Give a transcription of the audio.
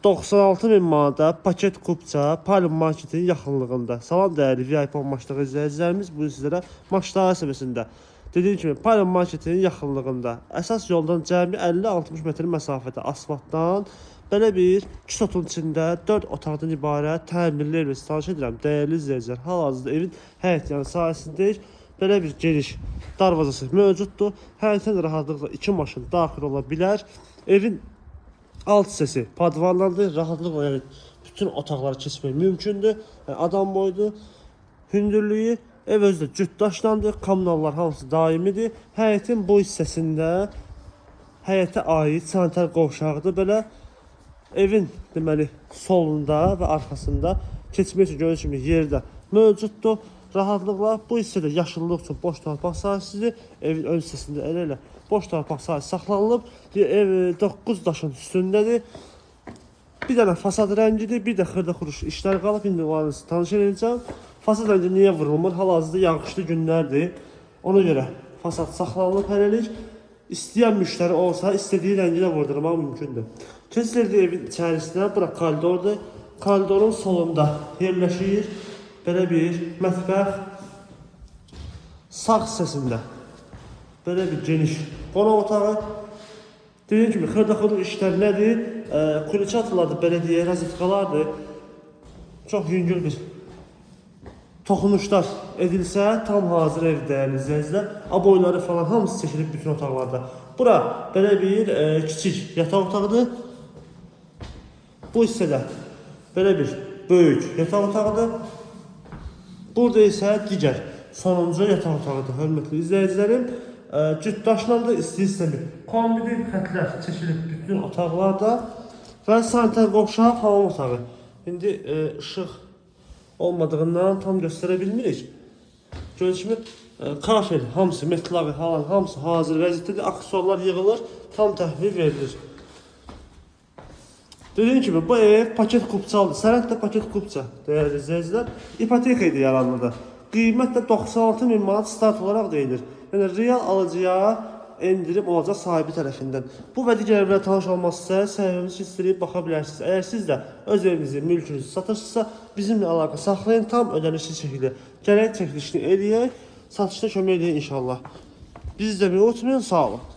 96.000 manata paket kupça Palm Marketin yaxınlığında. Salam dəyərli VIP maçları izləyicilərimiz, bu sizlərə maçlar səbəbəsində. Dediyim kimi Palm Marketin yaxınlığında. Əsas yoldan cəmi 50-60 metr məsafədə asfaltdan belə bir 2 otun içində 4 otaqdan ibarət təmirli ev sifariş edirəm. Dəyərli izləyicilər, hal-hazırda evin həyət yanı sahəsindəyik. Belə bir geniş darvazası mövcuddur. Həyətdən rahatlıqla 2 maşın daxil ola bilər. Evin alt hissəsi padvarlandır, rahatlıqla yəni bütün otaqları keçmək mümkündür. Yəni, adam boydur, hündürlüyü, ev özü də cütdaşlandır, kommunallar hamısı daimidir. Həyətin bu hissəsində həyətə aid sanitar qovşağıdır. Belə evin deməli solunda və arxasında keçmək üçün gördüyünüz kimi yerdə mövcuddur. Rahatlıqla bu hissədə yaşıllıq üçün boş torpaq sahəsidir. Evin ön hissəsində elə boş torpaq sahəsi saxlanılıb. Ev 9 daşın üstündədir. Bir dənə fasad rəngidir, bir də xırda xuruş işlər qalıb. İndi onları tanış edəcəm. Fasad rəngi niyə vurulmur? Hal-hazırda yağışlı günlərdir. Ona görə fasad saxlanılıb hələlik. İstəyən müştəri olsa, istədiyi rəngilə vurdurmaq mümkündür. Keçildi evin içərisinə, bura koridordur. Koridorun solunda yerləşir belə bir mətbəx. Sağ hissəsində belə bir geniş qonaq otağı. Dediyim kimi xırda xuruş işlər nədir? Kuliçatılardır, belediyə razıfqalardır. Çox yüngül bir toxunuşlar edilsə, tam hazır ev dəyərli izləyicilər. Aboyları falan hamısı çəkilib bütün otaqlarda. Bura belə bir kiçik yataq otağıdır. Bu hissədə belə bir böyük yataq otağıdır. Burada isə digər sonuncu yataq otağıdır, hörmətli izləyicilərim. Cütdaşlandı, isti-istəmi kombidir, xətlər çəkilib bütün otaqlarda və sanitar qovşaq hamam otağı. İndi işıq olmadığından tam göstərə bilmirik. Gördüyünüz kimi kafel, hamısı, metlağı, halan, hamısı hazır vəziyyətdədir. Aksesuarlar yığılır, tam təhvil verilir. Dediyim kimi bu ev paket kupçalıdır. Sənəd də paket kupça, dəyərli izləyicilər. İpoteka idi yaranlıdır. Qiymət də 96.000 manat start olaraq deyilir. Yəni real alıcıya endirim olacaq sahibi tərəfindən. Bu və digər evlərlə tanış olmazsa, səhifəmizi istəyib baxa bilərsiniz. Əgər siz də öz evinizi, mülkünüzü satırsınızsa, bizimlə əlaqə saxlayın, tam ödənişli şəkildə. Gərək çəkilişini eləyək, satışda kömək eləyək inşallah. Bizi izləməyi unutmayın, sağ olun.